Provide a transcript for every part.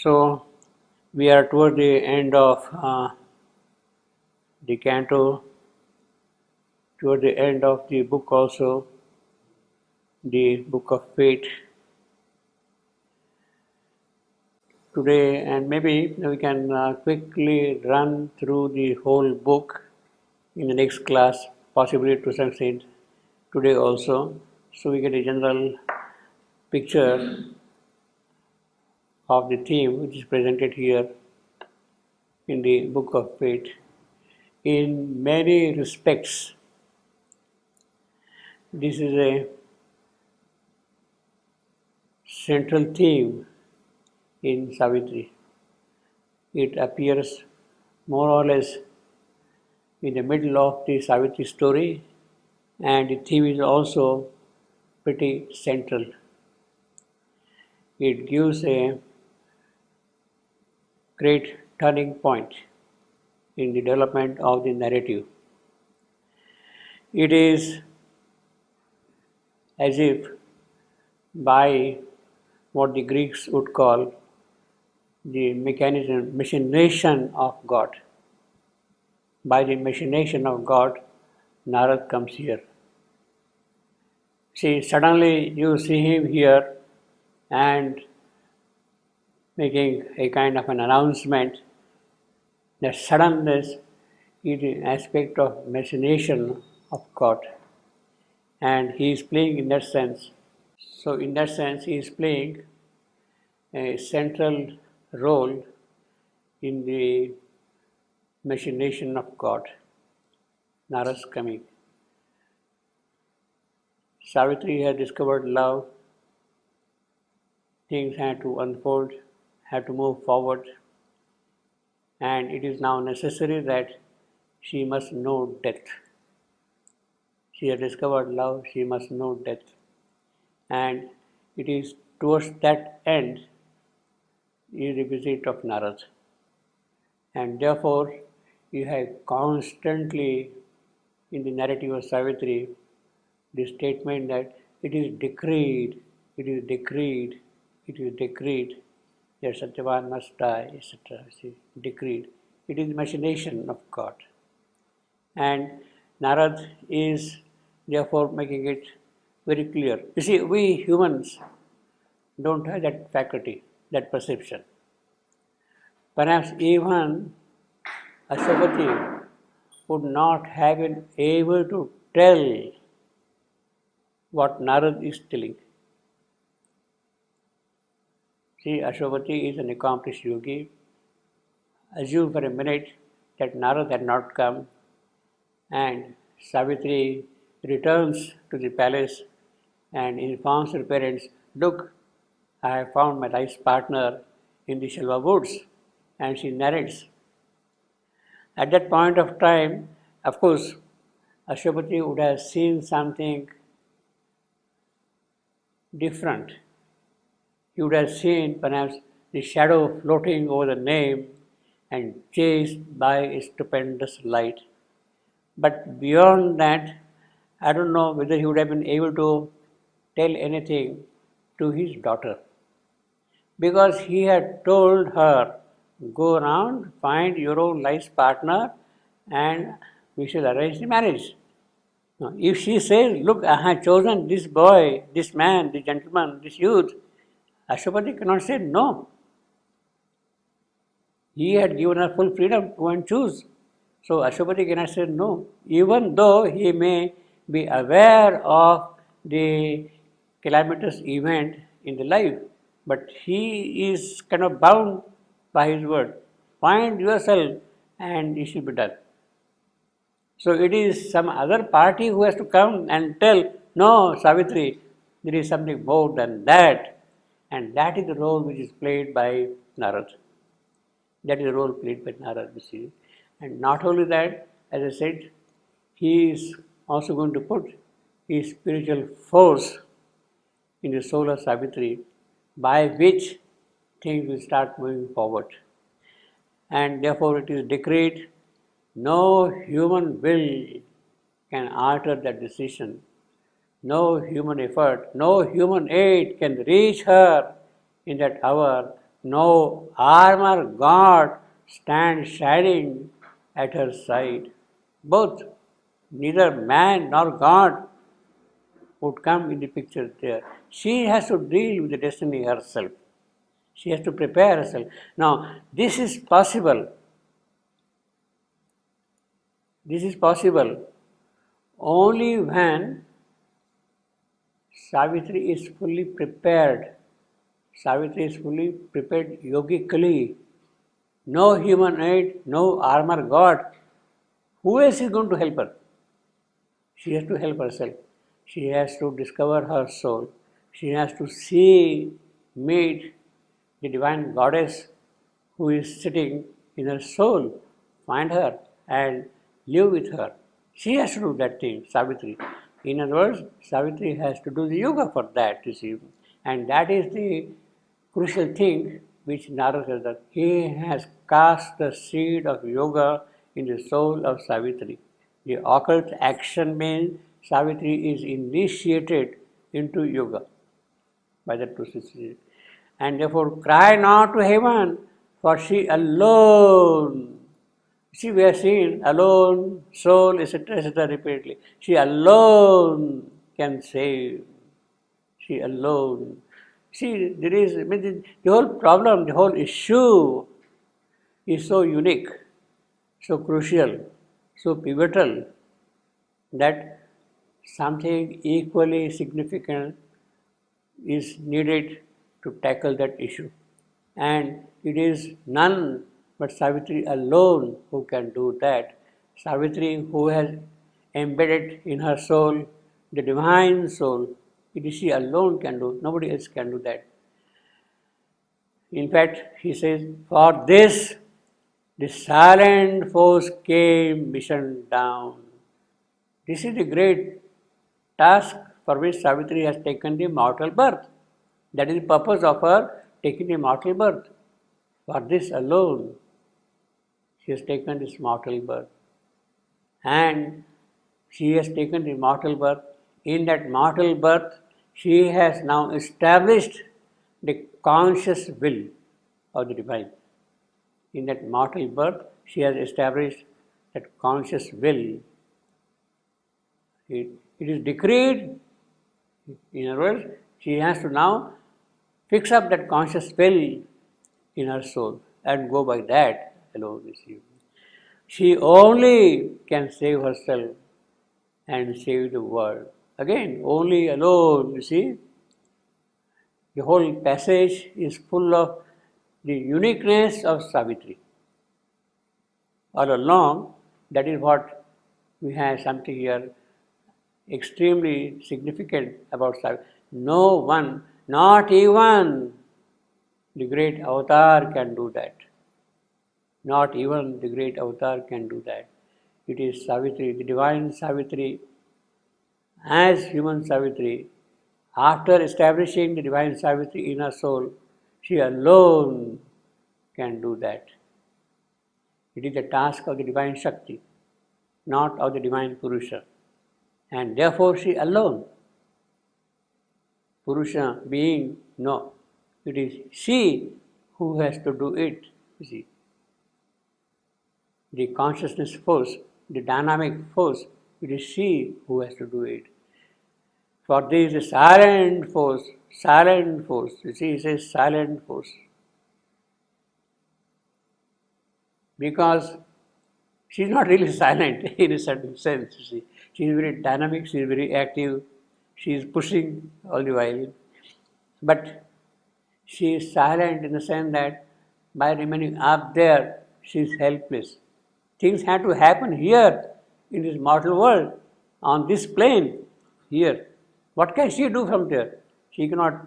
So we are toward the end of the canto, toward the end of the book also, the book of fate. Today, and maybe we can quickly run through the whole book in the next class, possibly to some extent today also, so we get a general picture of the theme which is presented here in the book of fate. In many respects, this is a central theme in Savitri. It appears more or less in the middle of the Savitri story, and the theme is also pretty central. It gives a great turning point in the development of the narrative. It is as if by what the Greeks would call the machination of God. By the machination of God, Narad comes here. See, suddenly you see him here and making a kind of an announcement. The suddenness is an aspect of machination of God, and he is playing in that sense. So, in that sense, he is playing a central role in the machination of God. Narad's coming. Savitri had discovered love. Things had to unfold, had to move forward, and it is now necessary that she must know death. She has discovered love, she must know death. And it is towards that end is the visit of Narad. And therefore, you have constantly in the narrative of Savitri the statement that it is decreed, it is decreed, it is decreed that Satyavan must die, etc. Decreed. It is the machination of God. And Narad is therefore making it very clear. You see, we humans don't have that faculty, that perception. Perhaps even Ashwapati would not have been able to tell what Narad is telling. See, Ashwapati is an accomplished yogi. Assume for a minute that Narad had not come, and Savitri returns to the palace and informs her parents, "Look, I have found my life's partner in the Shalva woods," and she narrates. At that point of time, of course, Ashwapati would have seen something different. He would have seen perhaps the shadow floating over the name and chased by a stupendous light. But beyond that, I don't know whether he would have been able to tell anything to his daughter. Because he had told her, "Go around, find your own life partner, and we shall arrange the marriage." Now, if she says, "Look, I have chosen this boy, this man, this gentleman, this youth," Ashwapati cannot say no. He had given her full freedom to go and choose. So Ashwapati cannot say no, even though he may be aware of the calamitous event in the life, but he is kind of bound by his word. Find yourself and it should be done. So it is some other party who has to come and tell, "No, Savitri, there is something more than that." And that is the role which is played by Narad. That is the role played by Narad, you see. And not only that, as I said, he is also going to put his spiritual force in the soul of Savitri, by which things will start moving forward. And therefore it is decreed, no human will can alter that decision. No human effort, no human aid can reach her in that hour no armor god stands shining at her side. Both, neither man nor God would come in the picture there. She has to deal with the destiny herself. She has to prepare herself. Now, this is possible. This is possible only when Savitri is fully prepared. Savitri is fully prepared yogically. No human aid, no armor god. Who else is going to help her? She has to help herself. She has to discover her soul. She has to see, meet the divine goddess who is sitting in her soul, find her and live with her. She has to do that thing, Savitri. In other words, Savitri has to do the yoga for that, you see. And that is the crucial thing which Narada says that he has cast the seed of yoga in the soul of Savitri. The occult action means Savitri is initiated into yoga by that process. And therefore, cry not to heaven, for she alone. See, we are seeing alone, soul, etc., repeatedly. She alone can save. She alone. See, there is, I mean, the whole problem, the whole issue is so unique, so crucial, so pivotal that something equally significant is needed to tackle that issue. And it is none but Savitri alone who can do that. Savitri, who has embedded in her soul the divine soul, it is she alone can do, nobody else can do that. In fact, he says, for this the silent force came mission down. This is the great task for which Savitri has taken the mortal birth. That is the purpose of her taking the mortal birth. For this alone, she has taken this mortal birth. And she has taken the mortal birth. In that mortal birth, she has now established the conscious will of the divine. In that mortal birth, she has established that conscious will. It is decreed, in other words, she has to now fix up that conscious will in her soul and go by that alone. You see. She only can save herself and save the world. Again, only alone, you see. The whole passage is full of the uniqueness of Savitri. All along, that is what we have something here extremely significant about Savitri. No one, not even the great avatar can do that. Not even the great avatar can do that. It is Savitri, the divine Savitri, as human Savitri. After establishing the divine Savitri in her soul, she alone can do that. It is the task of the divine Shakti, not of the divine Purusha. And therefore she alone. Purusha being, no. It is she who has to do it, you see. The consciousness force, the dynamic force, it is she who has to do it. For this is silent force, you see, it says silent force. Because she is not really silent in a certain sense, you see. She is very dynamic, she is very active, she is pushing all the while. But she is silent in the sense that by remaining up there, she is helpless. Things have to happen here in this mortal world, on this plane, here. What can she do from there? She cannot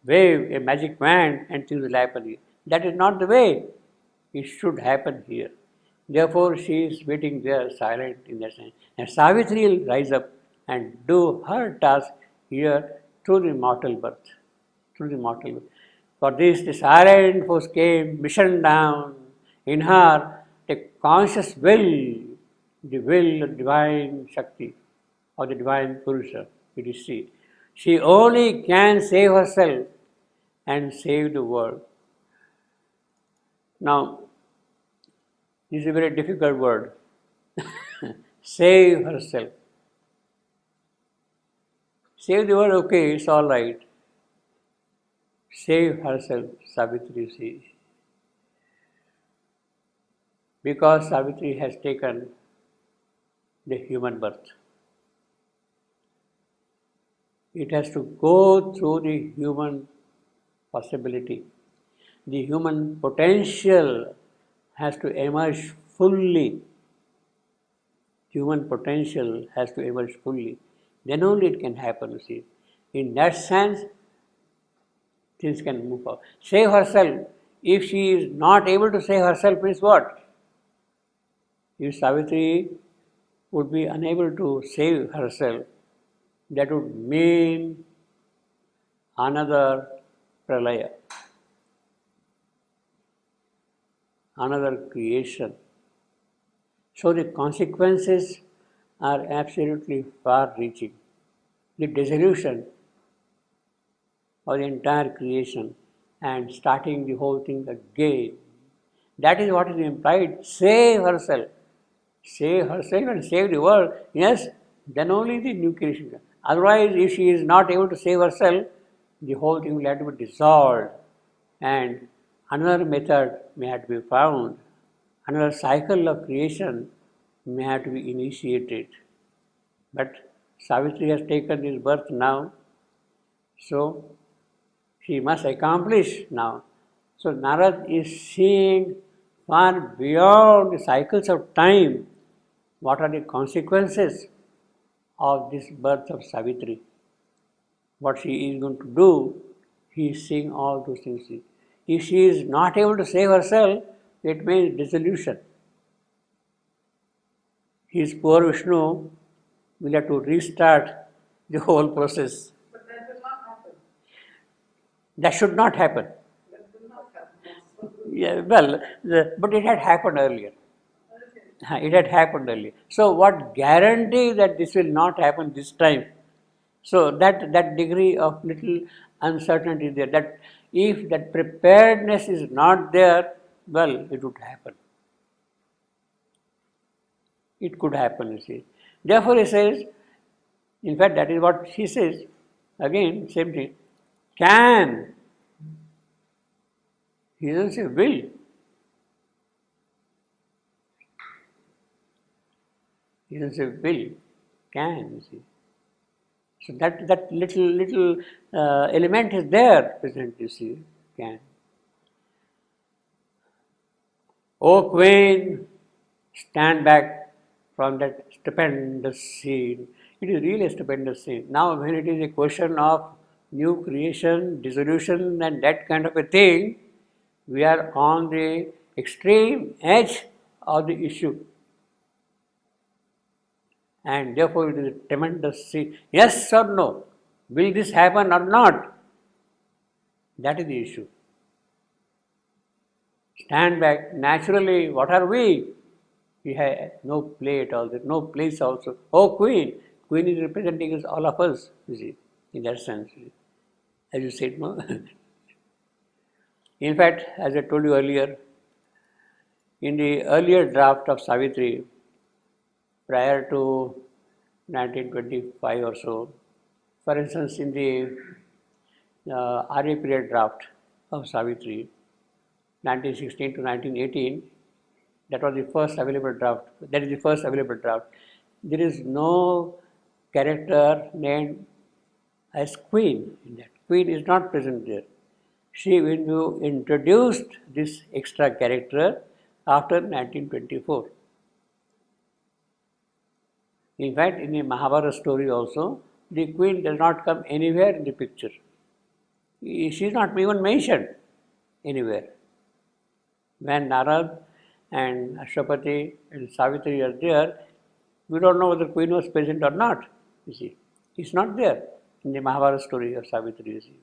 wave a magic wand and things will happen here. That is not the way it should happen here. Therefore, she is waiting there silent in that sense. And Savitri will rise up and do her task here through the mortal birth. Through the mortal birth. For this, the silent force came, mission down. In her, the conscious will, the will of divine Shakti, or the divine Purusha, it is she. She only can save herself and save the world. Now, this is a very difficult word. Save herself. Save the world, okay, it's all right. Save herself, Savitri says. Because Savitri has taken the human birth. It has to go through the human possibility. The human potential has to emerge fully. Human potential has to emerge fully. Then only it can happen, you see. In that sense, things can move forward. Save herself. If she is not able to save herself, means what? If Savitri would be unable to save herself, that would mean another pralaya, another creation. So the consequences are absolutely far-reaching. The dissolution of the entire creation and starting the whole thing again. That is what is implied. Save herself. Save herself and save the world. Yes, then only the new creation. Otherwise, if she is not able to save herself, the whole thing will have to be dissolved and another method may have to be found. Another cycle of creation may have to be initiated. But Savitri has taken this birth now, so she must accomplish now. So Narad is seeing far beyond the cycles of time what are the consequences of this birth of Savitri. What she is going to do, he is seeing all those things. If she is not able to save herself, it means dissolution. His poor Vishnu will have to restart the whole process. But that will not happen. That should not happen. That will not happen. Yeah, well, but it had happened earlier. Okay. It had happened earlier. So what guarantee that this will not happen this time? So that degree of little uncertainty there. That if that preparedness is not there, well, it would happen. It could happen, you see. Therefore, he says, in fact, that is what he says. Again, same thing. Can. He doesn't say will. He doesn't say will. Can, you see. So that little element is there present, you see. Can. O Queen, stand back from that stupendous scene. It is really a stupendous scene. Now, when it is a question of new creation, dissolution, and that kind of a thing, we are on the extreme edge of the issue. And therefore, it is a tremendous scene. Yes or no? Will this happen or not? That is the issue. Stand back. Naturally, what are we? We have no play at all, there's no place also. Oh, Queen! Queen is representing us, all of us, you see, in that sense. As you said, no? In fact, as I told you earlier, in the earlier draft of Savitri, prior to 1925 or so, for instance, in the Arya period draft of Savitri, 1916 to 1918, that was the first available draft. That is the first available draft. There is no character named as Queen in that. Queen is not present there. She will be introduced this extra character after 1924. In fact, in the Mahabharata story also, the Queen does not come anywhere in the picture. She is not even mentioned anywhere. When Narad and Ashwapati and Savitri are there, we don't know whether Queen was present or not, you see. It's not there in the Mahabharata story of Savitri, you see.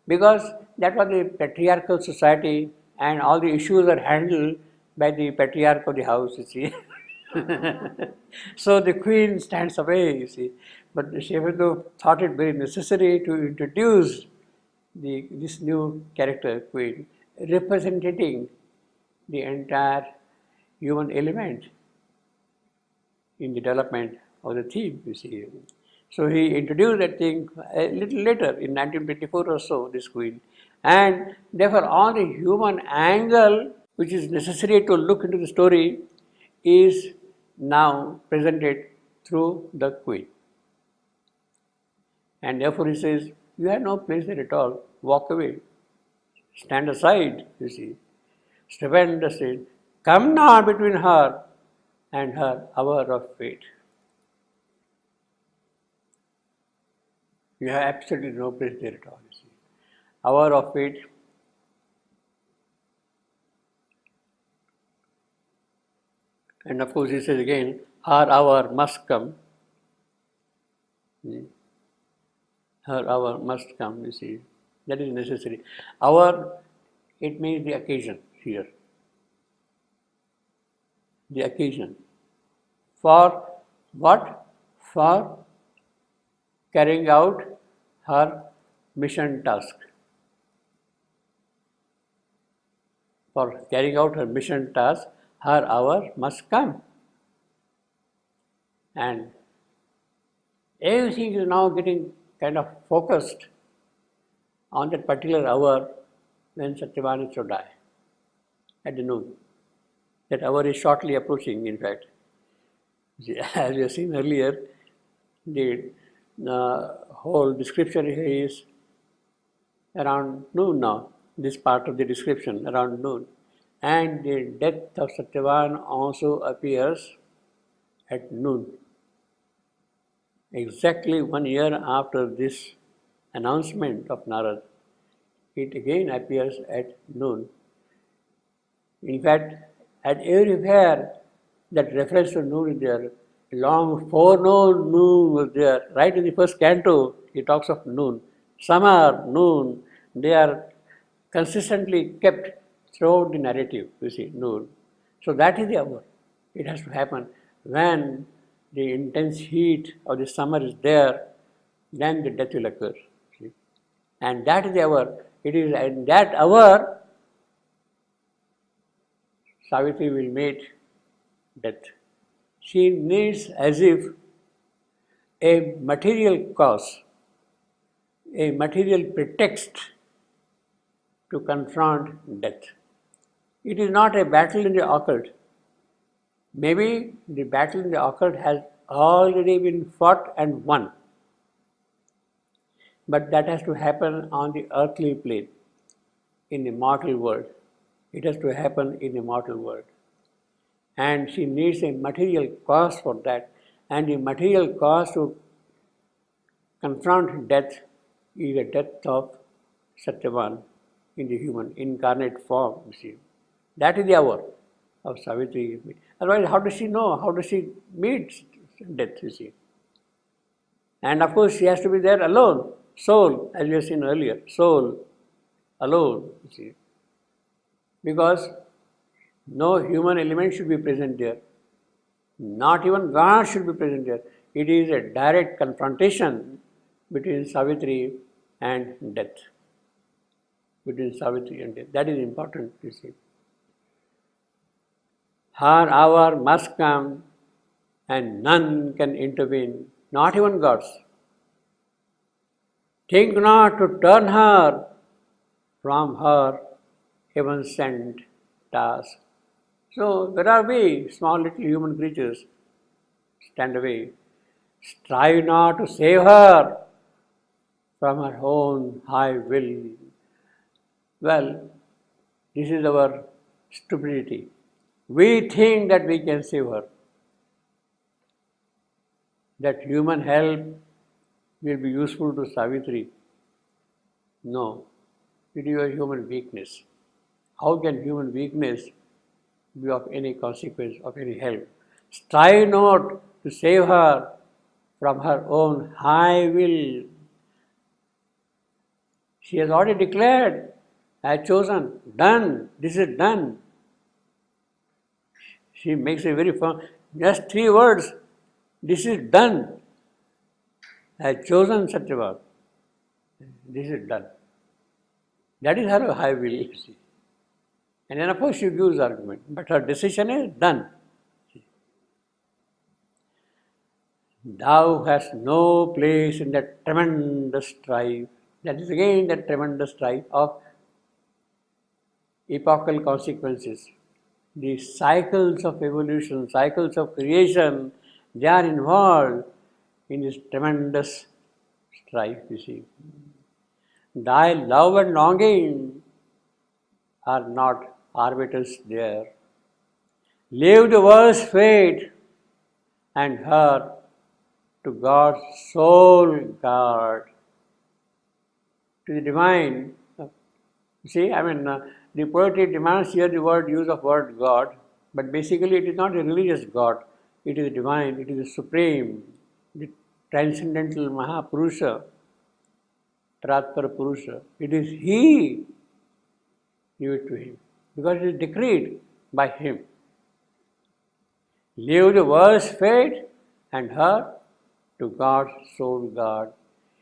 Because that was the patriarchal society and all the issues are handled by the patriarch of the house, you see. So the Queen stands away, you see. But Shri Aurobindo thought it very necessary to introduce this new character, Queen, representing the entire human element in the development of the theme, you see. So he introduced that thing a little later in 1924 or so, this Queen. And therefore, all the human angle which is necessary to look into the story is now presented through the Queen. And therefore he says, you have no place there at all, walk away, stand aside, you see. Stephen said, come not between her and her hour of fate. You have absolutely no place there at all, you see. Hour of fate. And of course he says again, her hour must come. Her hour must come, you see. That is necessary. Hour, it means the occasion here. The occasion. For what? For carrying out her mission task. For carrying out her mission task, her hour must come. And everything is now getting kind of focused on that particular hour when Satyavan is to die, at the noon. That hour is shortly approaching, in fact. As we have seen earlier, the whole description here is around noon now, this part of the description, around noon. And the death of Satyavan also appears at noon. Exactly 1 year after this announcement of Narad, it again appears at noon. In fact, at everywhere that reference to noon is there. Long forenoon noon was there. Right in the first canto, he talks of noon. Summer, noon, they are consistently kept throughout the narrative, you see, noon. So that is the hour. It has to happen when the intense heat of the summer is there, then the death will occur. See? And that is the hour. It is in that hour Savitri will meet death. She needs as if a material cause, a material pretext to confront death. It is not a battle in the occult. Maybe the battle in the occult has already been fought and won. But that has to happen on the earthly plane, in the mortal world. It has to happen in the mortal world. And she needs a material cause for that. And the material cause to confront death is the death of Satyavan in the human incarnate form, you see. That is the hour of Savitri. Otherwise, how does she know? How does she meet death, you see? And of course, she has to be there alone, soul, as we have seen earlier, soul, alone, you see. Because no human element should be present there. Not even God should be present there. It is a direct confrontation between Savitri and death. Between Savitri and death. That is important, you see. Her hour must come and none can intervene, not even gods. Think not to turn her from her heaven-sent task. So where are we, small little human creatures? Stand away. Strive not to save her from her own high will. Well, this is our stupidity. We think that we can save her. That human help will be useful to Savitri. No, it is a human weakness. How can human weakness be of any consequence, of any help? Strive not to save her from her own high will. She has already declared, I have chosen, done, this is done. She makes a very firm, just 3 words, this is done. I have chosen Satyavan. This is done. That is her high will, you see. And then of course she gives argument, but her decision is done. Thou hast no place in that tremendous strife. That is again that tremendous strife of epochal consequences. The cycles of evolution, cycles of creation, they are involved in this tremendous strife, you see. Thy love and longing are not arbiters there. Leave the world's fate and her to God's sole guard, to the divine. See, the poetry demands here the use of word God, but basically it is not a religious God. It is divine, it is the supreme, the transcendental Mahapurusha, Tratpara Purusha. It is He, give it to Him, because it is decreed by Him. Leave the world's fate and her to God's sole guard.